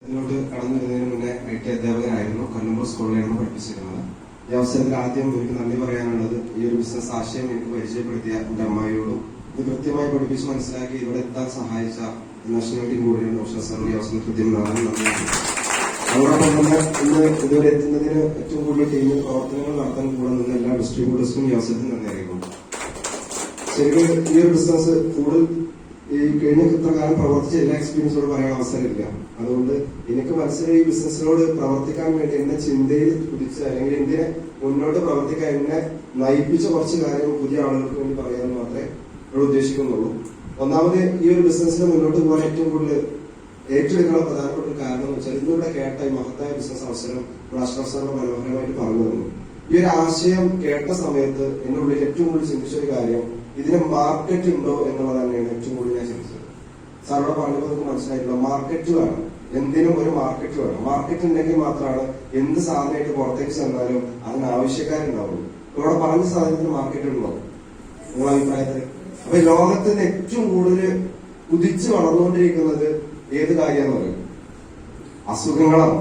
ഇതിലോട്ട് കടന്നു വരുന്നതിന് മുന്നേ ഐ ടി അധ്യാപകനായിരുന്നു. കണ്ണൂർ സ്കൂളിലായിരുന്നു പഠിപ്പിച്ചിരുന്നത്. ഈ അവസരത്തിൽ ആദ്യം എനിക്ക് നന്ദി പറയാനുള്ളത് ഈ ഒരു ബിസിനസ് ആശയം എനിക്ക് പരിചയപ്പെടുത്തിയ എന്റെ അമ്മായിയോടും ഇത് കൃത്യമായി പഠിപ്പിച്ച് മനസ്സിലാക്കി ഇവിടെ എത്താൻ സഹായിച്ച നാഷണൽ ടീം കൂടുതലും ഡോക്ടർ സാർ ഈ അവസരം കൃത്യം നന്ദി. അതോടൊപ്പം തന്നെ ഇന്ന് ഇതുവരെ എത്തുന്നതിന് ഏറ്റവും കൂടുതൽ ടീമിൽ പ്രവർത്തനങ്ങൾ നടത്താൻ കൂടെ നിന്ന് എല്ലാ ഡിസ്ട്രിബ്യൂട്ടേഴ്സിനും ഈ അവസരത്തിൽ നന്ദി അറിയിക്കുന്നു. ശരിക്കും ഈ ഒരു ബിസിനസ് കൂടുതൽ ഈ കഴിഞ്ഞ ഇത്ര കാലം പ്രവർത്തിച്ച എല്ലാ എക്സ്പീരിയൻസോട് പറയാൻ അവസരമില്ല. അതുകൊണ്ട് എനിക്ക് മനസ്സിലായി ഈ ബിസിനസ്സിനോട് പ്രവർത്തിക്കാൻ വേണ്ടി എന്നെ ചിന്തയിൽ കുതിച്ച് അല്ലെങ്കിൽ എന്തിനെ മുന്നോട്ട് പ്രവർത്തിക്കാൻ എന്നെ നയിപ്പിച്ച കുറച്ച് കാര്യങ്ങൾ പുതിയ ആളുകൾക്ക് വേണ്ടി പറയാമെന്ന് മാത്രമേ ഇവിടെ ഉദ്ദേശിക്കുന്നുള്ളൂ. ഒന്നാമത് ഈ ഒരു ബിസിനസ്സിന് മുന്നോട്ട് പോകാൻ ഏറ്റവും കൂടുതൽ ഏറ്റെടുക്കാനുള്ള പ്രധാനപ്പെട്ട ഒരു കാരണം എന്ന് വെച്ചാൽ ഇന്നിവിടെ കേട്ട ഈ മഹത്തായ ബിസിനസ് അവസരം അഷ്റഫ് സാറിന് മനോഹരമായിട്ട് പറഞ്ഞു തന്നു. ഈ ഒരു ആശയം കേട്ട സമയത്ത് എന്റെ ഉള്ളിൽ ഏറ്റവും കൂടുതൽ ചിന്തിച്ച ഒരു കാര്യം ഇതിന് മാർക്കറ്റ് ഉണ്ടോ എന്നുള്ളത് തന്നെയാണ് ഏറ്റവും കൂടുതൽ ഞാൻ ചിന്തിച്ചത്. സാറിവിടെ പറഞ്ഞപ്പോൾ നമുക്ക് മനസ്സിലായിട്ടുള്ള മാർക്കറ്റ് വേണം, എന്തിനും ഒരു മാർക്കറ്റ് വേണം. മാർക്കറ്റ് ഉണ്ടെങ്കിൽ മാത്രമാണ് എന്ത് സാധനമായിട്ട് പുറത്തേക്ക് ചെന്നാലും അതിന് ആവശ്യക്കാരുണ്ടാവുള്ളൂ. ഇവിടെ പറഞ്ഞ സാധനത്തിന് മാർക്കറ്റ് ഉണ്ടാവും നിങ്ങളുടെ അഭിപ്രായത്തിൽ. അപ്പൊ ലോകത്തിന് ഏറ്റവും കൂടുതൽ കുതിച്ച് വളർന്നുകൊണ്ടിരിക്കുന്നത് ഏത് കാര്യമെന്ന് പറയും? അസുഖങ്ങളാണ്.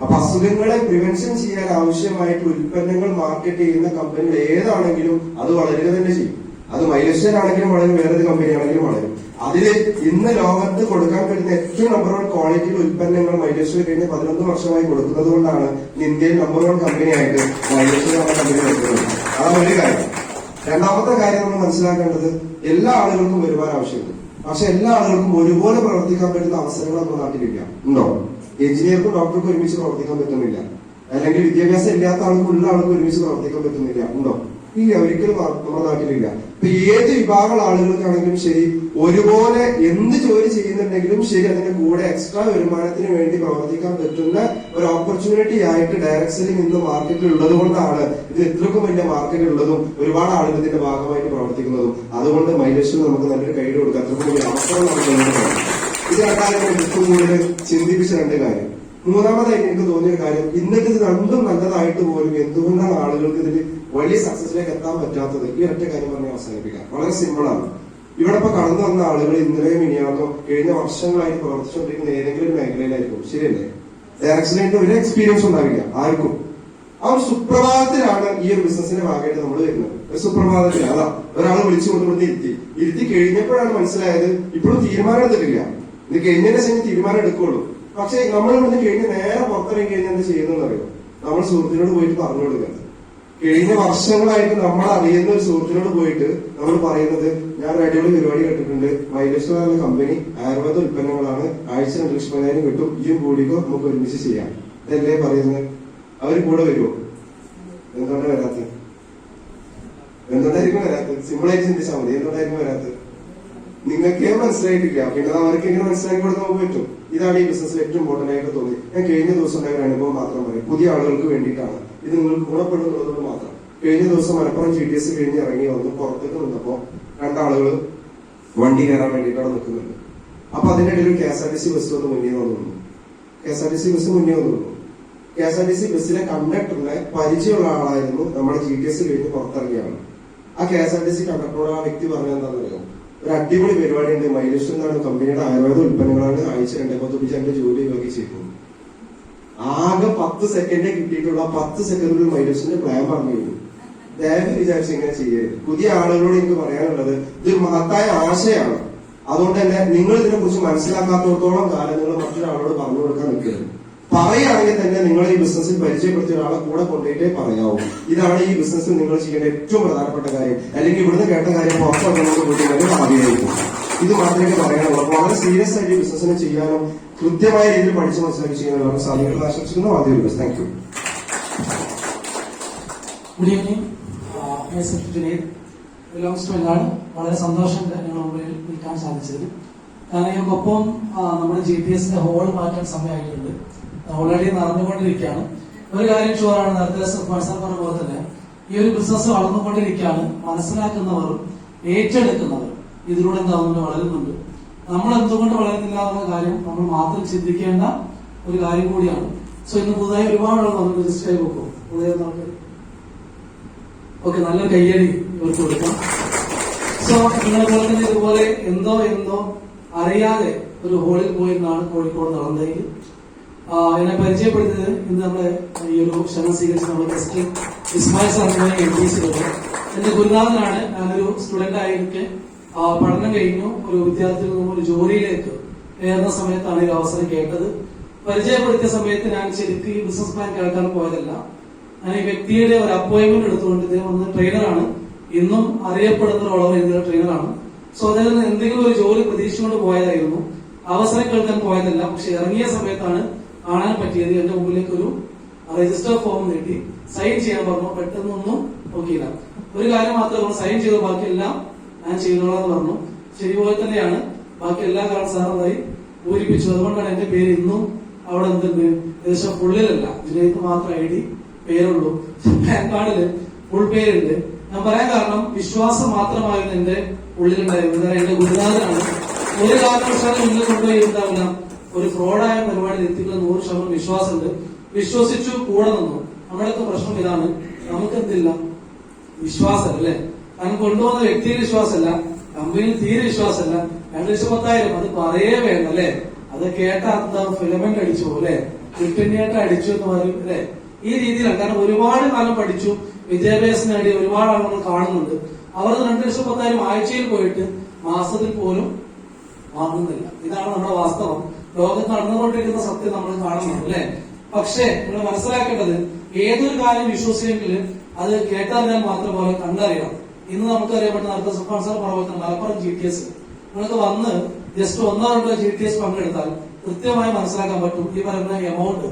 അപ്പൊ അസുഖങ്ങളെ പ്രിവെൻഷൻ ചെയ്യാൻ ആവശ്യമായിട്ട് ഉൽപ്പന്നങ്ങൾ മാർക്കറ്റ് ചെയ്യുന്ന കമ്പനികൾ ഏതാണെങ്കിലും അത് വളരുക തന്നെ ചെയ്യും. അത് മൈലസ്റ്റനാണെങ്കിലും വളരും, വേറൊരു കമ്പനി ആണെങ്കിലും വളരും. അതില് ഇന്ന് ലോകത്ത് കൊടുക്കാൻ പറ്റുന്ന ഏറ്റവും നമ്പർ 1 ക്വാളിറ്റിയിൽ ഉൽപ്പന്നങ്ങൾ മൈലസ്റ്റർ കഴിഞ്ഞ് 11 വർഷമായി കൊടുക്കുന്നത് കൊണ്ടാണ് ഇന്ത്യയിൽ നമ്പർ 1 കമ്പനിയായിട്ട് മൈലസ്റ്റർ എന്ന കമ്പനി കൊടുക്കുന്നത്. അതാണ് ഒരു കാര്യം. രണ്ടാമത്തെ കാര്യം നമ്മൾ മനസ്സിലാക്കേണ്ടത് എല്ലാ ആളുകൾക്കും വരുമാനം ആവശ്യമുണ്ട്. പക്ഷെ എല്ലാ ആളുകൾക്കും ഒരുപോലെ പ്രവർത്തിക്കാൻ പറ്റുന്ന അവസരങ്ങൾ നമ്മുടെ നാട്ടിലില്ല. ഉണ്ടോ? എഞ്ചിനീയർക്കും ഡോക്ടർക്കും ഒരുമിച്ച് പ്രവർത്തിക്കാൻ പറ്റുന്നില്ല. അല്ലെങ്കിൽ വിദ്യാഭ്യാസം ഇല്ലാത്ത ആൾക്കും ഉള്ള ആൾക്കും ഒരുമിച്ച് പ്രവർത്തിക്കാൻ പറ്റുന്നില്ല. ഉണ്ടോ? ഇല്ല, ഒരിക്കലും നമ്മുടെ നാട്ടിലില്ല. ഇപ്പൊ ഏത് വിഭാഗം ആളുകൾക്കാണെങ്കിലും ശരി, ഒരുപോലെ എന്ത് ജോലി ചെയ്യുന്നുണ്ടെങ്കിലും ശരി, അതിന്റെ കൂടെ എക്സ്ട്രാ വരുമാനത്തിന് വേണ്ടി പ്രവർത്തിക്കാൻ പറ്റുന്ന ഒരു ഓപ്പർച്യൂണിറ്റി ആയിട്ട് ഡയറക്ട് സെല്ലിംഗ് ഇന്ന് മാർക്കറ്റിൽ ഉള്ളത് കൊണ്ടാണ് ഇത് ഇത്രക്കും വലിയ മാർക്കറ്റിൽ ഉള്ളതും ഒരുപാട് ആളുകൾ ഇതിന്റെ ഭാഗമായിട്ട് പ്രവർത്തിക്കുന്നതും. അതുകൊണ്ട് മൈലേഷന് നമുക്ക് നല്ലൊരു കൈ കൊടുക്കാം. അത്രക്കും വലിയ അവസരം നമുക്ക് ഇത് രണ്ടാലും ഏറ്റവും കൂടുതൽ ചിന്തിപ്പിച്ച രണ്ട് കാര്യം. മൂന്നാമതായിട്ട് എനിക്ക് തോന്നിയ കാര്യം, ഇന്നത്തെ ഇത് രണ്ടും നല്ലതായിട്ട് പോലും എന്തുകൊണ്ടാണ് ആളുകൾക്ക് ഇതിൽ വലിയ സക്സസിലേക്ക് എത്താൻ പറ്റാത്തത്? ഈ ഒറ്റ കാര്യം പറഞ്ഞ് അവസാനിപ്പിക്കാം. വളരെ സിമ്പിളാണ്. ഇവിടെ ഇപ്പൊ കടന്നു വന്ന ആളുകൾ ഇന്നലെയും ഇനിയാന്നോ കഴിഞ്ഞ വർഷങ്ങളായിട്ട് പ്രവർത്തിച്ചുകൊണ്ടിരിക്കുന്ന ഏതെങ്കിലും ഒരു മേഖലയിലായിരിക്കും. ശരിയല്ലേ? ഡയറക്ഷനായിട്ട് ഒരു എക്സ്പീരിയൻസ് ഉണ്ടാവില്ല ആർക്കും. ആ ഒരു സുപ്രഭാതത്തിലാണ് ഈ ഒരു ബിസിനസിന്റെ ഭാഗമായിട്ട് നമ്മൾ വരുന്നത്. ഒരു സുപ്രഭാതത്തിൽ അതാ ഒരാൾ വിളിച്ചു കൊണ്ടുകൊണ്ട് ഇരുത്തി കഴിഞ്ഞപ്പോഴാണ് മനസ്സിലായത് ഇപ്പോഴും തീരുമാനം എടുത്തിട്ടില്ല. ഇത് കഴിഞ്ഞതിന്റെ ശേഷം തീരുമാനം എടുക്കുള്ളൂ. പക്ഷെ നമ്മൾ ഇവിടുന്ന് കഴിഞ്ഞ് നേരെ പുറത്തിറങ്ങി കഴിഞ്ഞാൽ എന്ത് ചെയ്യുന്നതെന്ന് അറിയോ? നമ്മൾ സുഹൃത്തിനോട് പോയിട്ട് പറഞ്ഞു കൊടുക്കുക. കഴിഞ്ഞ വർഷങ്ങളായിട്ട് നമ്മൾ അറിയുന്ന ഒരു സുഹൃത്തിനോട് പോയിട്ട് നമ്മൾ പറയുന്നത്, ഞാൻ ഒരു അടിപൊളി പരിപാടി കേട്ടിട്ടുണ്ട്, മൈലേഷ് എന്ന കമ്പനി ആയുർവേദ ഉൽപ്പന്നങ്ങളാണ്, ആഴ്ച 2 ലക്ഷം കിട്ടും, ഇയും കൂടിക്കോ, നമുക്ക് ഒരുമിച്ച് ചെയ്യാം. ഇതല്ലേ പറയുന്നത്? അവര് കൂടെ വരുമോ? എന്തുകൊണ്ടാണ് വരാത്തത്? എന്തുകൊണ്ടായിരിക്കും വരാത്തത്? സിമ്പിളായിട്ട് ചിന്തിച്ചാൽ മതി. എന്തുകൊണ്ടായിരിക്കും വരാത്തത്? നിങ്ങൾക്കേ മനസ്സിലായിട്ടില്ല. പിന്നെ അവർക്ക് എങ്ങനെ മനസ്സിലാക്കി കൊടുക്കാൻ നമുക്ക് പറ്റും? ഇതാണ് ഈ ബിസിനസ്സിൽ ഏറ്റവും ഇമ്പോർട്ടന്റ് ആയിട്ട് തോന്നി. ഞാൻ കഴിഞ്ഞ ദിവസം ഉണ്ടായ ഒരു അനുഭവം മാത്രം പറയും. പുതിയ ആളുകൾക്ക് വേണ്ടിയിട്ടാണ് ഇത്, നിങ്ങൾക്ക് ഗുണപ്പെടുന്നുള്ളത് മാത്രം. കഴിഞ്ഞ ദിവസം മലപ്പുറം GTS കഴിഞ്ഞ് ഇറങ്ങി വന്ന് പുറത്തേക്ക് നിന്നപ്പോ 2 ആളുകൾ വണ്ടി കയറാൻ വേണ്ടിയിട്ട് അവിടെ നിൽക്കുന്നുണ്ട്. അപ്പൊ അതിന്റെ ഇടയിൽ KSRTC ബസ് വന്ന് മുന്നേ വന്നു. KSRTC ബസ് മുന്നേ വന്നു. KSRTC ബസ്സിലെ കണ്ടക്ടറിനെ പരിചയമുള്ള ആളായിരുന്നു. നമ്മുടെ GTS കഴിഞ്ഞ് പുറത്തിറങ്ങിയാണ്. ആ KSRTC കണ്ടക്ടറോട് ആ വ്യക്തി പറഞ്ഞ എന്താണെന്നറിയോ? ഒരു അടിപൊളി പരിപാടി ഉണ്ട്, മൈലേഷ് എന്നാണ് കമ്പനിയുടെ ആയുർവേദ ഉൽപ്പന്നങ്ങളാണ്, ആഴ്ച 2 ജോലി ഒഴിവാക്കി ചെയ്തു. ആകെ 10 സെക്കൻഡേ കിട്ടിയിട്ടുള്ള 10 സെക്കൻഡിൽ മൈലേഷിന്റെ പ്ലാൻ പറഞ്ഞു കഴിഞ്ഞു. ദയവ് വിചാരിച്ച് ഇങ്ങനെ ചെയ്യരുത്. പുതിയ ആളുകളോട് എനിക്ക് പറയാനുള്ളത്, ഇതൊരു മഹത്തായ ആശയമാണ്. അതുകൊണ്ട് തന്നെ നിങ്ങൾ ഇതിനെ കുറിച്ച് മനസ്സിലാക്കാത്തടത്തോളം കാലം നിങ്ങൾ മറ്റൊരാളോട് പറഞ്ഞു കൊടുക്കാൻ നിൽക്കരുത്. പറയുകയാണെങ്കിൽ തന്നെ നിങ്ങൾ ഈ ബിസിനസ്സിൽ പരിചയപ്പെടുത്തിയ ഒരാളെ കൂടെ കൊണ്ടുപോയിട്ടേ പറയാവൂ. ഇതാണ് ഈ ബിസിനസ്സിൽ നിങ്ങൾ ചെയ്യേണ്ട ഏറ്റവും പ്രധാനപ്പെട്ട കാര്യം. അല്ലെങ്കിൽ ഇവിടുന്ന് കേട്ട കാര്യം പുറത്തുകൊണ്ട് പോയിട്ട് ആദ്യമായിരിക്കും. ഇത് മാത്രമേ പറയാനുള്ളൂ. വളരെ സീരിയസ് ആയിട്ട് ഈ ബിസിനസ്സിനെ ചെയ്യാനും കൃത്യമായ രീതിയിൽ പഠിച്ച് മനസ്സിലാക്കി ചെയ്യാനും സാധിക്കുന്നത് ആശംസിക്കുന്നു. ആദ്യം ഒരു bus. Thank you. Good evening. Belongs to എല്ലാണ്. വളരെ സന്തോഷം ഞങ്ങൾ മുമ്പിൽ നിൽക്കാൻ സാധിച്ചത്. കാരണം ഞങ്ങൾക്കൊപ്പം നമ്മുടെ GTSന്റെ ഹോൾ മാറ്റാൻ സമയമായിട്ടുണ്ട്. ഓൾറെഡി നടന്നുകൊണ്ടിരിക്കുകയാണ്. ഒരു കാര്യം ഷുവറാണ്, നേരത്തെ പറഞ്ഞ പോലെ തന്നെ ഈ ഒരു ബിസിനസ് വളർന്നുകൊണ്ടിരിക്കുകയാണ്. മനസ്സിലാക്കുന്നവർ, ഏറ്റെടുക്കുന്നവർ ഇതിലൂടെ എന്താവുന്നുണ്ട്, വളരുന്നുണ്ട്. നമ്മൾ എന്തുകൊണ്ട് വളരുന്നില്ല എന്ന കാര്യം നമ്മൾ മാത്രം ചിന്തിക്കേണ്ട ഒരു കാര്യം കൂടിയാണ്. സോ ഇന്ന് പുതുതായി ഒരുപാട് നമുക്ക് രജിസ്റ്റർ ആയി പോകും. പുതിയ ഓക്കെ, നല്ലൊരു കയ്യടി ഇവർക്ക് കൊടുക്കാം. സോ നിങ്ങളെ പോലെ തന്നെ ഇതുപോലെ എന്തോ അറിയാതെ ഒരു ഹോളിൽ പോയിരുന്നാണ് കോഴിക്കോട് നടന്നതെങ്കിൽ എന്നെ പരിചയപ്പെടുത്തിയത് ഇന്ന് നമ്മളെ ഈ ഒരു ക്ഷണം സ്വീകരിച്ച് നമ്മുടെ ഗസ്റ്റ് ഇസ്മായിൽ സാറിനെ എൽപിസിലുണ്ട്. എന്റെ ഗുരുനാഥനാണ്. ഞാനൊരു സ്റ്റുഡന്റ് ആയിരിക്കെ പഠനം കഴിഞ്ഞു ഒരു വിദ്യാർത്ഥിയിൽ നിന്നും ഒരു ജോലിയിലേക്ക് കയറുന്ന സമയത്താണ് ഈ അവസരം കേട്ടത്. പരിചയപ്പെടുത്തിയ സമയത്ത് ഞാൻ ശരിക്കും ഈ ബിസിനസ് പ്ലാൻ കേൾക്കാൻ പോയതല്ല. ഞാൻ ഈ വ്യക്തിയുടെ ഒരു അപ്പോയിന്റ്മെന്റ് എടുത്തുകൊണ്ട് ഇദ്ദേഹം ഒന്ന് ട്രെയിനറാണ്, ഇന്നും അറിയപ്പെടുന്ന ഒരു ഓൾ ഇന്ത്യ ട്രെയിനറാണ്. സോ അദ്ദേഹം എന്തെങ്കിലും ഒരു ജോലി പ്രതീക്ഷിച്ചുകൊണ്ട് പോയതായിരുന്നു. അവസരം കേൾക്കാൻ പോയതല്ല. പക്ഷെ ഇറങ്ങിയ സമയത്താണ് കാണാൻ പറ്റിയത്. എന്റെ മുമ്പിലേക്ക് ഒരു രജിസ്റ്റർ ഫോം നീട്ടി സൈൻ ചെയ്യാൻ പറഞ്ഞു. പെട്ടെന്നൊന്നും നോക്കിയില്ല. ഒരു കാര്യം മാത്രമേ സൈൻ ചെയ്തു, ബാക്കിയെല്ലാം ഞാൻ ചെയ്തോളാന്ന് പറഞ്ഞു. ശരി പോലെ തന്നെയാണ്. ബാക്കി എല്ലാ കാര്യം സാറതായി പൂരിപ്പിച്ചു. അതുകൊണ്ടാണ് എന്റെ പേര് ഇന്നും അവിടെ എന്തുണ്ട്, ഏകദേശം ഫുള്ളിലല്ല, ഇതിലേക്ക് മാത്രം ID പേരുള്ളൂ. പാൻ കാർഡില് ഫുൾ പേരുണ്ട്. ഞാൻ പറയാൻ കാരണം വിശ്വാസം മാത്രമായിരുന്നു എന്റെ ഉള്ളിലുണ്ടായിരുന്നത്. കാരണം എന്റെ ഗുരുനാഥനാണ്. ഒരു കാരണവശാലും മുന്നിൽ കൊണ്ടുപോയി ഉണ്ടാവില്ല. ഒരു ഫ്രോഡായ പരിപാടിയിൽ എത്തിക്കുന്ന 100% വിശ്വാസമുണ്ട്. വിശ്വസിച്ചു കൂടെ നിന്നു. നമ്മുടെയൊക്കെ പ്രശ്നം ഇതാണ്, നമുക്കെന്തില്ല വിശ്വാസം അല്ലേ. കാരണം കൊണ്ടുപോകുന്ന വ്യക്തിയിൽ വിശ്വാസമല്ല, കമ്പനിയിൽ തീരെ വിശ്വാസമല്ല. 2,10,000 അത് പറയേ വേണ്ട അല്ലെ. അത് കേട്ട ഫിലമെന്റ് അടിച്ചു അല്ലെ, കിട്ടുന്നേട്ട അടിച്ചു എന്ന് പറയും അല്ലെ. ഈ രീതിയിലാണ്. കാരണം ഒരുപാട് കാലം പഠിച്ചു, വിദ്യാഭ്യാസം നേടി ഒരുപാട് ആളുകൾ കാണുന്നുണ്ട്. അവർ 2,10,000 ആഴ്ചയിൽ പോയിട്ട് മാസത്തിൽ പോലും വാങ്ങുന്നില്ല. ഇതാണ് നമ്മുടെ വാസ്തവം. ലോകത്ത് നടന്നുകൊണ്ടിരിക്കുന്ന സത്യം നമ്മൾ കാണുന്നുണ്ട് അല്ലെ. പക്ഷേ നിങ്ങൾ മനസ്സിലാക്കേണ്ടത്, ഏതൊരു കാര്യം വിശ്വസിച്ചെങ്കിൽ അത് കേട്ടറിയാൻ മാത്രം പോലെ കണ്ടറിയണം. ഇന്ന് നമുക്കറിയപ്പെടുന്ന അടുത്ത സുഖാൻ സാർ പറഞ്ഞ മലപ്പുറം GTS നിങ്ങൾക്ക് വന്ന് ജസ്റ്റ് 1-2 GTS പങ്കെടുത്താൽ കൃത്യമായി മനസ്സിലാക്കാൻ പറ്റും. ഈ പറയുന്ന എമൗണ്ട്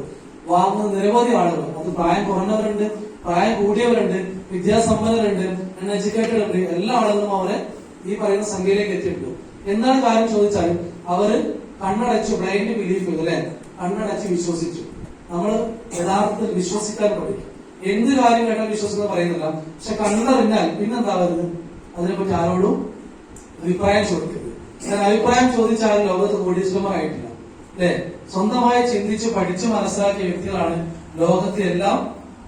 വാങ്ങുന്ന നിരവധി ആളുകൾ, അത് പ്രായം കുറഞ്ഞവരുണ്ട്, പ്രായം കൂടിയവരുണ്ട്, വിദ്യാസമ്പന്നരുണ്ട്, അൺഎഡ്യൂക്കേറ്റഡ് ഉണ്ട്. എല്ലാ ആളുകളും അവരെ ഈ പറയുന്ന സംഖ്യയിലേക്ക് എത്തിയിട്ടുണ്ട്. എന്താണ് കാര്യം ചോദിച്ചാൽ അവര് കണ്ണടച്ചു, ബ്ലൈൻഡ് ബിലീഫ് അല്ലെ, കണ്ണടച്ച് വിശ്വസിച്ചു. നമ്മൾ യഥാർത്ഥത്തിൽ വിശ്വസിക്കാൻ പഠിക്കും. എന്ത് കാര്യം കേട്ടാൽ വിശ്വസിക്കുന്നത് പറയുന്നില്ല. പക്ഷെ കണ്ടറിഞ്ഞാൽ പിന്നെന്താ വരുന്നത്, അതിനെപ്പറ്റി ആരോടും അഭിപ്രായം ചോദിക്കരുത്. ഞാൻ അഭിപ്രായം ചോദിച്ചാൽ ലോകത്ത് കോടീശ്വരന്മാരായിട്ടില്ല അല്ലെ. സ്വന്തമായി ചിന്തിച്ച് പഠിച്ച് മനസ്സിലാക്കിയ വ്യക്തികളാണ് ലോകത്തെ എല്ലാം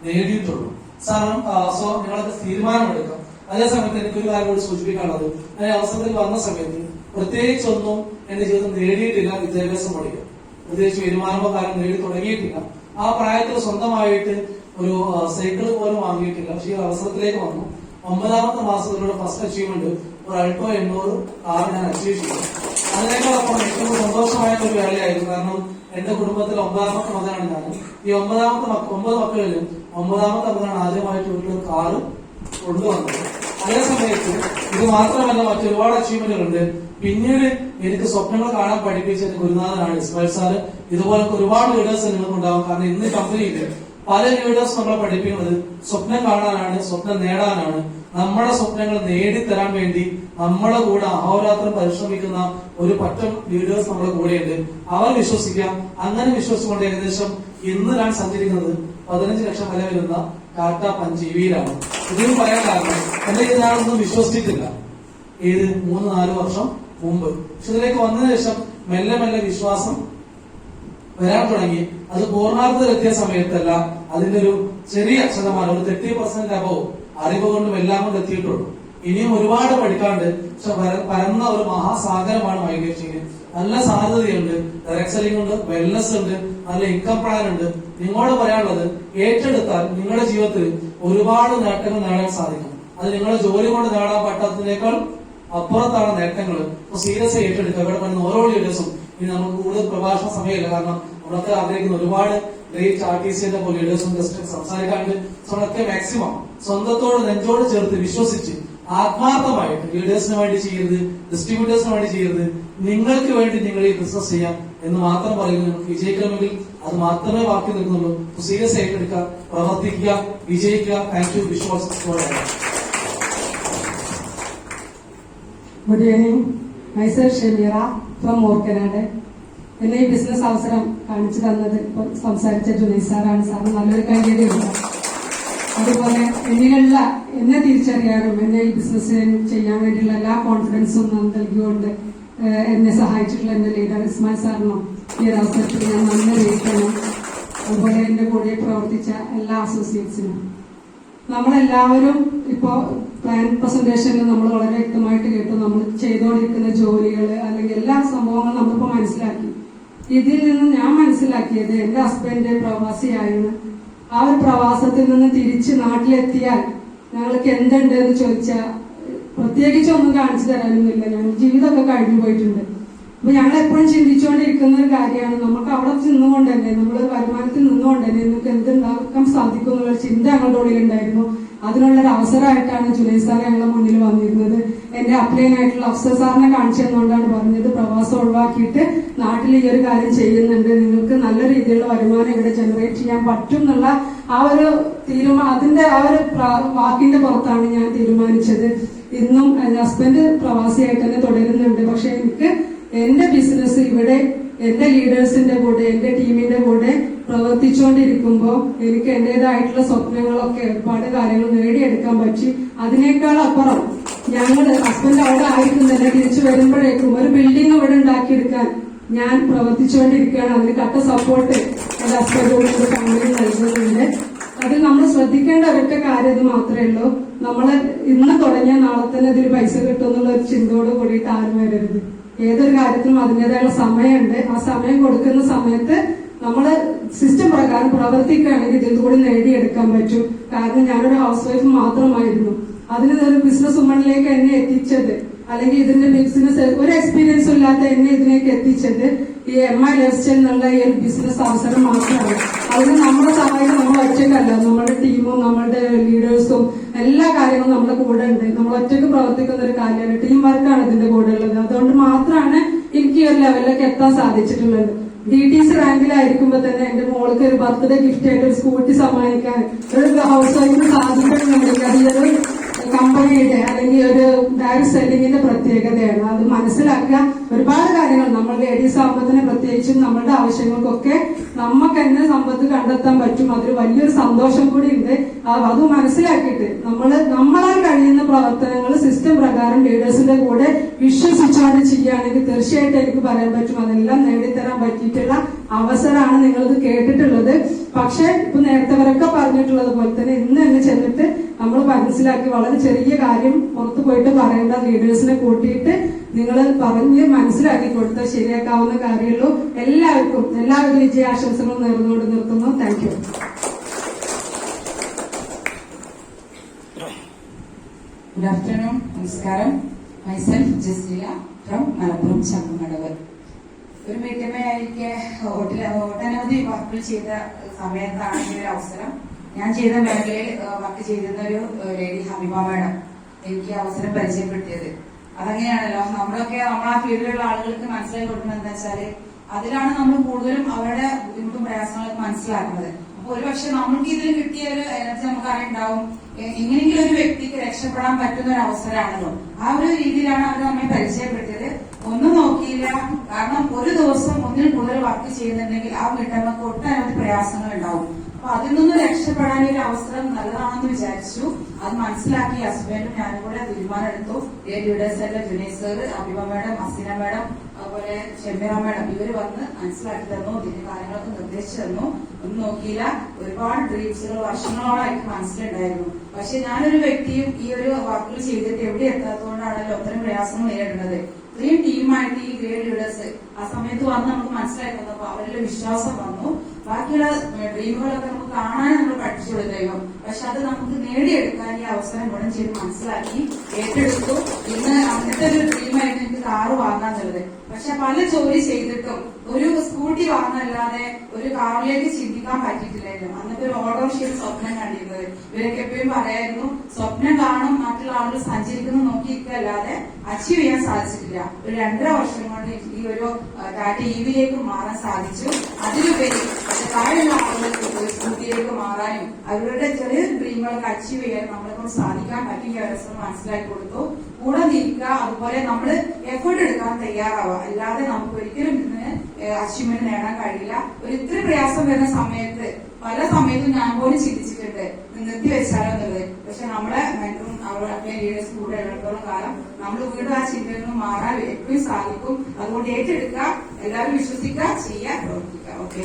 നേടിയിട്ടുള്ളൂ. സോ നിങ്ങളൊക്കെ തീരുമാനമെടുക്കാം. അതേസമയത്ത് എനിക്കൊരു കാര്യം കൂടി സൂചിപ്പിക്കാനുള്ളത്, ഞാൻ അവസരത്തിൽ വന്ന സമയത്ത് പ്രത്യേകിച്ചൊന്നും എന്റെ ജീവിതം നേടിയിട്ടില്ല. വിദ്യാഭ്യാസം പഠിക്കും, പ്രത്യേകിച്ച് വരുമാനമോ കാര്യം നേടി തുടങ്ങിയിട്ടില്ല. ആ പ്രായത്തിൽ സ്വന്തമായിട്ട് ഒരു സൈക്കിൾ പോലും വാങ്ങിയിട്ടില്ല. പക്ഷേ ഈ അവസരത്തിലേക്ക് വന്നു. 9ാമത്തെ മാസത്തിലൂടെ ഫസ്റ്റ് അച്ചീവ്മെന്റ് ഒരു അൾട്ടോ 800 കാർ ഞാൻ അച്ചീവ് ചെയ്തു. അതിനേക്കാളപ്പുറം ഏറ്റവും സന്തോഷമായ ഒരു വേളയായിരുന്നു. കാരണം എന്റെ കുടുംബത്തിൽ 9ാമത്തെ മകനാണ് ഞാൻ. ഈ 9 മക്കളിലും 9ാമത്തെ മകനാണ് ആദ്യമായിട്ട് വീട്ടിൽ കാറ് കൊണ്ടുവന്നത്. അതേ സമയത്ത് ഇത് മാത്രമല്ല, മറ്റൊരുപാട് അച്ചീവ്മെന്റുകളുണ്ട്. പിന്നീട് എനിക്ക് സ്വപ്നങ്ങൾ കാണാൻ പഠിപ്പിച്ച ഗുരുനാഥനാണ് ഇസ്മായിൽ സാറ്. ഇതുപോലൊക്കെ ഒരുപാട് ലീഡേഴ്സ് നിങ്ങൾക്കുണ്ടാവും. കാരണം ഇന്ന് കമ്പനിയിൽ പല ലീഡേഴ്സ് നമ്മളെ പഠിപ്പിക്കുന്നത് സ്വപ്നം കാണാനാണ്, സ്വപ്നം നേടാനാണ്. നമ്മുടെ സ്വപ്നങ്ങൾ നേടിത്തരാൻ വേണ്ടി നമ്മളെ കൂടെ അഹോരാത്രം പരിശ്രമിക്കുന്ന ഒരു പറ്റം ലീഡേഴ്സ് നമ്മുടെ കൂടെയുണ്ട്. അവർ വിശ്വസിക്കാം. അങ്ങനെ വിശ്വസിച്ചുകൊണ്ട് ഏകദേശം ഇന്ന് ഞാൻ സഞ്ചരിക്കുന്നത് 15 ലക്ഷം വില വരുന്ന ടാറ്റ പഞ്ച് EV-യിലാണ്. ഇതിനും പറയാൻ കാരണം എന്റെ ഞാനൊന്നും വിശ്വസിച്ചിട്ടില്ല. ഏത് 3-4 വർഷം മുമ്പ്. പക്ഷെ ഇതിലേക്ക് വന്നതിന് ശേഷം മെല്ലെ മെല്ലെ വിശ്വാസം വരാൻ തുടങ്ങി. അത് പൂർണ്ണാർത്ഥത്തിലെത്തിയ സമയത്തല്ല, അതിന്റെ ഒരു ചെറിയ ശതമാനം, ഒരു 30% അബവ് അറിവ് കൊണ്ടും എല്ലാം കൊണ്ട് എത്തിയിട്ടുള്ളൂ. ഇനിയും ഒരുപാട് പഠിക്കാണ്ട്. പക്ഷെ പരന്ന ഒരു മഹാസാഗരമാണ് മൈഗ്രേഷൻ. നല്ല സാധ്യതയുണ്ട്, ഡയറക്ട് സെല്ലിംഗ് ഉണ്ട്, വെൽനസ് ഉണ്ട്, നല്ല ഇൻകം പ്ലാൻ ഉണ്ട്. നിങ്ങളോട് പറയാനുള്ളത്, ഏറ്റെടുത്താൽ നിങ്ങളുടെ ജീവിതത്തിൽ ഒരുപാട് നേട്ടങ്ങൾ നേടാൻ സാധിക്കും. അത് നിങ്ങളുടെ ജോലി കൊണ്ട് നേടാൻ പറ്റാത്തതിനേക്കാൾ അപ്പുറത്താണ് നേട്ടങ്ങൾ. അപ്പൊ സീരിയസ് ഏറ്റെടുക്കുക. ഇവിടെ പറയുന്ന ഓരോ ലീഡേഴ്സും, ഇനി നമുക്ക് കൂടുതൽ പ്രഭാഷണ സമയമില്ല, കാരണം നമ്മളൊക്കെ ആഗ്രഹിക്കുന്ന ഒരുപാട് ഗ്രേറ്റ് RTCന്റെ പോലെ ലീഡേഴ്സും ജസ്റ്റ് സംസാരിക്കാണ്ട്. നമ്മളൊക്കെ മാക്സിമം സ്വന്തത്തോട് നെഞ്ചോട് ചേർത്ത് വിശ്വസിച്ച് ആത്മാർത്ഥമായിട്ട് ലീഡേഴ്സിന് വേണ്ടി ചെയ്യരുത്, ഡിസ്ട്രിബ്യൂട്ടേഴ്സിന് വേണ്ടി ചെയ്യരുത്, നിങ്ങൾക്ക് വേണ്ടി നിങ്ങൾ ഈ ബിസിനസ് ചെയ്യാം എന്ന് മാത്രം പറയുന്നു. നിങ്ങൾക്ക് വിജയിക്കണമെങ്കിൽ അത് മാത്രമേ ബാക്കി നിൽക്കുന്നുള്ളൂ. സീരിയസ് ആയിട്ട് എടുക്കുക, പ്രവർത്തിക്കുക, വിജയിക്കുക. Thank you. വിശ്വാസം. Good evening. Myself Shamira from Morkanade. എന്നെ ഈ ബിസിനസ് അവസരം കാണിച്ചു തന്നത് ഇപ്പോൾ സംസാരിച്ച ജുനൈദ് സാറാണ്. സാറിന് നല്ലൊരു കൈകേടിയുണ്ട്. അതുപോലെ എന്നെ തിരിച്ചറിയാനും എന്നെ ഈ ബിസിനസ് ചെയ്യാൻ വേണ്ടിയുള്ള എല്ലാ കോൺഫിഡൻസും നൽകിക്കൊണ്ട് എന്നെ സഹായിച്ചിട്ടുള്ള എന്റെ ലീഡർ ഇസ്മായിൽ സാറിനും ഈ ഒരു അവസരത്തിൽ ഞാൻ നന്ദി അറിയിക്കണം. അതുപോലെ എന്റെ കൂടെ പ്രവർത്തിച്ച എല്ലാ അസോസിയേറ്റ്സിനും. നമ്മളെല്ലാവരും ഇപ്പോ പ്ലാൻ പ്രസന്റേഷനിൽ നമ്മൾ വളരെ വ്യക്തമായിട്ട് കേട്ടു. നമ്മൾ ചെയ്തുകൊണ്ടിരിക്കുന്ന ജോലികൾ അല്ലെങ്കിൽ എല്ലാ സംഭവങ്ങളും നമ്മളിപ്പോ മനസ്സിലാക്കി. ഇതിൽ നിന്ന് ഞാൻ മനസ്സിലാക്കിയത് എന്റെ ഹസ്ബൻഡ് പ്രവാസിയായിരുന്നു. ആ ഒരു പ്രവാസത്തിൽ നിന്ന് തിരിച്ച് നാട്ടിലെത്തിയാൽ ഞങ്ങൾക്ക് എന്തുണ്ട് എന്ന് ചോദിച്ചാൽ പ്രത്യേകിച്ച് ഒന്നും കാണിച്ചു തരാനൊന്നുമില്ല. ഞങ്ങൾ ജീവിതമൊക്കെ കഴിഞ്ഞു പോയിട്ടുണ്ട്. അപ്പൊ ഞങ്ങൾ എപ്പോഴും ചിന്തിച്ചുകൊണ്ടിരിക്കുന്ന ഒരു കാര്യമാണ്, നമുക്ക് അവിടെ നിന്നുകൊണ്ട് തന്നെ, നമ്മുടെ വരുമാനത്തിൽ നിന്നുകൊണ്ട് തന്നെ നമുക്ക് എന്തുണ്ടാക്കാൻ സാധിക്കും എന്നുള്ള ചിന്ത ഞങ്ങളുടെ ഉള്ളിലുണ്ടായിരുന്നു. അതിനുള്ളൊരു അവസരമായിട്ടാണ് ജുനൈദ് സാർ ഞങ്ങളുടെ മുന്നിൽ വന്നിരുന്നത്. എന്റെ അപ്ലൈൻ ആയിട്ടുള്ള അഫ്സർ സാറിനെ കാണിച്ചു തന്നുകൊണ്ടാണ് പറഞ്ഞത്, പ്രവാസം ഒഴിവാക്കിയിട്ട് നാട്ടിൽ ഈ ഒരു കാര്യം ചെയ്യുന്നുണ്ട്, നിങ്ങൾക്ക് നല്ല രീതിയിലുള്ള വരുമാനം ഇവിടെ ജനറേറ്റ് ചെയ്യാൻ പറ്റും എന്നുള്ള ആ ഒരു അതിന്റെ ആ ഒരു വാക്കിന്റെ പുറത്താണ് ഞാൻ തീരുമാനിച്ചത്. ഇന്നും എന്റെ ഹസ്ബൻഡ് പ്രവാസിയായിട്ട് തന്നെ തുടരുന്നുണ്ട്. പക്ഷെ എനിക്ക് എന്റെ ബിസിനസ് ഇവിടെ എന്റെ ലീഡേഴ്സിന്റെ കൂടെ, എന്റെ ടീമിന്റെ കൂടെ പ്രവർത്തിച്ചുകൊണ്ടിരിക്കുമ്പോൾ എനിക്ക് എന്റേതായിട്ടുള്ള സ്വപ്നങ്ങളൊക്കെ ഒരുപാട് കാര്യങ്ങൾ നേടിയെടുക്കാൻ പറ്റി. അതിനേക്കാൾ അപ്പുറം ഞങ്ങള് ഹസ്ബൻഡ് അവിടെ ആയിരിക്കും തന്നെ തിരിച്ചു വരുമ്പോഴേക്കും ഒരു ബിൽഡിംഗ് ഇവിടെ ഉണ്ടാക്കിയെടുക്കാൻ ഞാൻ പ്രവർത്തിച്ചുകൊണ്ടിരിക്കുകയാണ്. അതിന് കട്ട സപ്പോർട്ട് എന്റെ ഹസ്ബൻഡോട് ഫാമിലി നൽകുന്നുണ്ട്. അതിൽ നമ്മൾ ശ്രദ്ധിക്കേണ്ട ഒരൊറ്റ കാര്യം ഇത് മാത്രമേ ഉള്ളൂ, നമ്മള് ഇന്ന് തുടങ്ങിയ നാളെ തന്നെ ഇതിൽ പൈസ കിട്ടും എന്നുള്ള ഒരു ചിന്തയോട് കൂടിയിട്ട് ആരും വരരുത്. ഏതൊരു കാര്യത്തിനും അതിൻ്റെതായുള്ള സമയമുണ്ട്. ആ സമയം കൊടുക്കുന്ന സമയത്ത് നമ്മള് സിസ്റ്റം പ്രകാരം പ്രവർത്തിക്കുകയാണെങ്കിൽ ഇതിൽ കൂടി നേടിയെടുക്കാൻ പറ്റും. കാരണം ഞാനൊരു ഹൗസ് വൈഫ് മാത്രമായിരുന്നു. അതിന് ഒരു ബിസിനസ് വുമണിലേക്ക് എന്നെ എത്തിച്ചത്, അല്ലെങ്കിൽ ഇതിന്റെ ബിസിനസ് ഒരു എക്സ്പീരിയൻസും ഇല്ലാത്ത എന്നെ ഇതിലേക്ക് എത്തിച്ചത് ഈ MI ലൈഫ് സ്റ്റൈൽ എന്നുള്ള ഈ ഒരു ബിസിനസ് അവസരം മാത്രമാണ്. അതിന് നമ്മുടെ സഹായം നമ്മൾ ഒറ്റയ്ക്കല്ല, നമ്മുടെ ടീമും നമ്മുടെ ലീഡേഴ്സും എല്ലാ കാര്യങ്ങളും നമ്മുടെ കൂടെ ഉണ്ട്. നമ്മൾ ഒറ്റയ്ക്ക് പ്രവർത്തിക്കുന്ന ഒരു കാര്യമല്ല, ടീം വർക്കാണ് ഇതിന്റെ കൂടെ ഉള്ളത്. അതുകൊണ്ട് മാത്രമാണ് എനിക്ക് ഈ ഒരു ലെവലിലേക്ക് എത്താൻ സാധിച്ചിട്ടുള്ളത്. DTC റാങ്കിലായിരിക്കുമ്പോ തന്നെ എന്റെ മോൾക്ക് ഒരു ബർത്ത്ഡേ ഗിഫ്റ്റ് ആയിട്ട് ഒരു സ്കൂട്ടി സമ്മാനിക്കാൻ ഒരു ഹൗസ് വൈഫിന് സാധിക്കുന്നുണ്ടെങ്കിൽ അതൊരു കമ്പനിയുടെ അല്ലെങ്കിൽ ഒരു ഡയറക്ട് സെല്ലിങ്ങിന്റെ പ്രത്യേകതയാണ്. അത് മനസ്സിലാക്കുക. ഒരുപാട് കാര്യങ്ങൾ നമ്മൾ ലേഡീസ് ആകുമ്പോഴത്തേന് പ്രത്യേകിച്ചും നമ്മളുടെ ആവശ്യങ്ങൾക്കൊക്കെ നമുക്ക് തന്നെ സമ്പത്ത് കണ്ടെത്താൻ പറ്റും. അതിൽ വലിയൊരു സന്തോഷം കൂടി ഉണ്ട്. അത് മനസ്സിലാക്കിയിട്ട് നമ്മളാൽ കഴിയുന്ന പ്രവർത്തനങ്ങൾ സിസ്റ്റം പ്രകാരം ലീഡേഴ്സിന്റെ കൂടെ വിശ്വസിച്ചുകൊണ്ട് ചെയ്യുകയാണെങ്കിൽ തീർച്ചയായിട്ടും എനിക്ക് പറയാൻ പറ്റും അതെല്ലാം നേടിത്തരാൻ പറ്റിയിട്ടുള്ള അവസരമാണ് നിങ്ങളിത് കേട്ടിട്ടുള്ളത്. പക്ഷെ ഇപ്പൊ നേരത്തെ വരൊക്കെ പറഞ്ഞിട്ടുള്ളത് പോലെ തന്നെ ഇന്ന് തന്നെ ചെന്നിട്ട് നമ്മൾ മനസ്സിലാക്കി വളരെ ചെറിയ കാര്യം പുറത്തു പോയിട്ട് പറയേണ്ട, ലീഡേഴ്സിനെ കൂട്ടിയിട്ട് നിങ്ങൾ പറഞ്ഞ് മനസ്സിലാക്കി കൊടുത്താൽ ശരിയാക്കാവുന്ന കാര്യമുള്ളൂ. എല്ലാവർക്കും എല്ലാവിധ വിജയാശംസകളും നേർന്നുകൊണ്ട് നിർത്തുന്നു. Thank you. Good afternoon. നമസ്കാരം. Myself Jasliya from Malappuram Changamadav. ഒരു വീട്ടമ്മയായിരിക്കെ ഒട്ടനവധി വർക്കുകൾ ചെയ്ത സമയത്താണ് ഈ ഒരു അവസരം. ഞാൻ ചെയ്ത മേഖലയിൽ വർക്ക് ചെയ്തിരുന്ന ഒരു ലേഡി ഹബീബ മാഡം എനിക്ക് അവസരം പരിചയപ്പെടുത്തിയത്. അതങ്ങനെയാണല്ലോ, നമ്മളൊക്കെ നമ്മളാ ഫീൽഡിലുള്ള ആളുകൾക്ക് മനസ്സിലാക്കി കൊടുക്കുന്നത് എന്താ വെച്ചാല് അതിലാണ് നമ്മൾ കൂടുതലും അവരുടെ ബുദ്ധിമുട്ടും പ്രയാസങ്ങളൊക്കെ മനസ്സിലാക്കുന്നത്. അപ്പൊ ഒരുപക്ഷെ നമ്മൾക്ക് ഇതിൽ കിട്ടിയ ഒരു എനർജി നമുക്ക് അറിയുണ്ടാവും, എങ്ങനെയെങ്കിലും ഒരു വ്യക്തിക്ക് രക്ഷപ്പെടാൻ പറ്റുന്ന ഒരു അവസരമാണല്ലോ. ആ ഒരു രീതിയിലാണ് അവർ നമ്മെ പരിചയപ്പെടുത്തിയത്. ഒന്നും നോക്കിയില്ല. കാരണം ഒരു ദിവസം ഒന്നിൽ കൂടുതൽ വർക്ക് ചെയ്യുന്നുണ്ടെങ്കിൽ ആ വീട്ടമ്മക്ക് ഒട്ടനവധി പ്രയാസങ്ങൾ ഉണ്ടാവും. അപ്പൊ അതിൽ നിന്ന് രക്ഷപ്പെടാൻ ഒരു അവസരം നല്ലതാണെന്ന് വിചാരിച്ചു. അത് മനസ്സിലാക്കി ഹസ്ബൻഡും ഞാനും കൂടെ തീരുമാനമെടുത്തു. ലീഡേഴ്സ് എല്ലാം Junaid sir, Abiba madam, Haseena madam, അതുപോലെ ഷെമീറ മാഡം ഇവര് വന്ന് മനസ്സിലാക്കി തന്നു, ഇതിന്റെ കാര്യങ്ങളൊക്കെ നിർദ്ദേശിച്ചു തന്നു. ഒന്നും നോക്കിയില്ല. ഒരുപാട് ഡ്രീംസുകൾ വർഷങ്ങളോളായിട്ട് മനസ്സിലുണ്ടായിരുന്നു. പക്ഷെ ഞാനൊരു വ്യക്തിയും ഈ ഒരു വർക്കുകൾ ചെയ്തിട്ട് എവിടെ എത്താത്തതുകൊണ്ടാണല്ലോ അത്തരം പ്രയാസങ്ങൾ നേരിടുന്നത്. ഇത്രയും ടീമായിട്ട് ഈ ഗ്രേഡ് ലീഡേഴ്സ് ആ സമയത്ത് വന്ന് നമുക്ക് മനസ്സിലാക്കി തന്നപ്പോ അവരിൽ വിശ്വാസം വന്നു. ബാക്കിയുള്ള ഡ്രീമുകളൊക്കെ നമുക്ക് കാണാൻ നമ്മൾ പഠിച്ചു കൊടുക്കുകയും പക്ഷെ അത് നമുക്ക് നേടിയെടുക്കാൻ ഈ അവസരം ഗുണം ചെയ്ത് മനസ്സിലാക്കി ഏറ്റെടുത്തു. ഇന്ന് അങ്ങനത്തെ ഒരു ഡ്രീമായിരുന്നു എനിക്ക് കാറ് വാങ്ങാന്നുള്ളത്. പക്ഷെ പല ജോലി ചെയ്തിട്ടും ഒരു സ്കൂട്ടി വാങ്ങാനല്ലാതെ ഒരു കാറിലേക്ക് ചിന്തിക്കാൻ പറ്റിയിട്ടില്ലായിരുന്നു. അന്നത്തെ ഒരു ഓട്ടോറിക്ഷയിൽ സ്വപ്നം കണ്ടിരുന്നത്. ഇവരൊക്കെ എപ്പോഴും പറയായിരുന്നു സ്വപ്നം കാണും, മറ്റുള്ള ആളുകൾ സഞ്ചരിക്കുന്നു നോക്കിയിരിക്കല്ലാതെ അച്ചീവ് ചെയ്യാൻ സാധിച്ചിട്ടില്ല. ഒരു 2.5 വർഷം കൊണ്ട് ഈ ഒരു ടാറ്റ EVയിലേക്ക് മാറാൻ സാധിച്ചു. അതിലുപരി താഴെയുള്ള ആളുകൾക്ക് സ്കൂട്ടിയിലേക്ക് മാറാനും അവരുടെ ചെറിയ ഡ്രീമുകളൊക്കെ അച്ചീവ് ചെയ്യാനും നമ്മളെ കൊണ്ട് സാധിക്കാൻ പറ്റിയ അവസരം മനസ്സിലാക്കി കൊടുത്തു. കൂടെ നിൽക്കുക, അതുപോലെ നമ്മൾ എഫേർട്ട് എടുക്കാൻ തയ്യാറാവുക. അല്ലാതെ നമുക്ക് ഒരിക്കലും ഇതിന് അച്ചീവ്മെന്റ് നേടാൻ കഴിയില്ല. ഒരു ഇത്തിരി പ്രയാസം വരുന്ന സമയത്ത് പല സമയത്തും ഞാൻ പോലും ചിന്തിച്ചിട്ടുണ്ട് നിർത്തി വെച്ചാലോ എന്നുള്ളത്. പക്ഷെ നമ്മളെ മെന്ററും അവരുടെ ലീഡേഴ്സ് കൂടെ ഉള്ളിടത്തോളം കാലം നമ്മൾ വീണ്ടും ആ ചിന്തയിൽ നിന്ന് മാറാൻ എപ്പോഴും സാധിക്കും. അതുകൊണ്ട് ഏറ്റെടുക്കുക, എല്ലാവരും വിശ്വസിക്കുക, ചെയ്യുക, പ്രവർത്തിക്കുക. ഓക്കെ.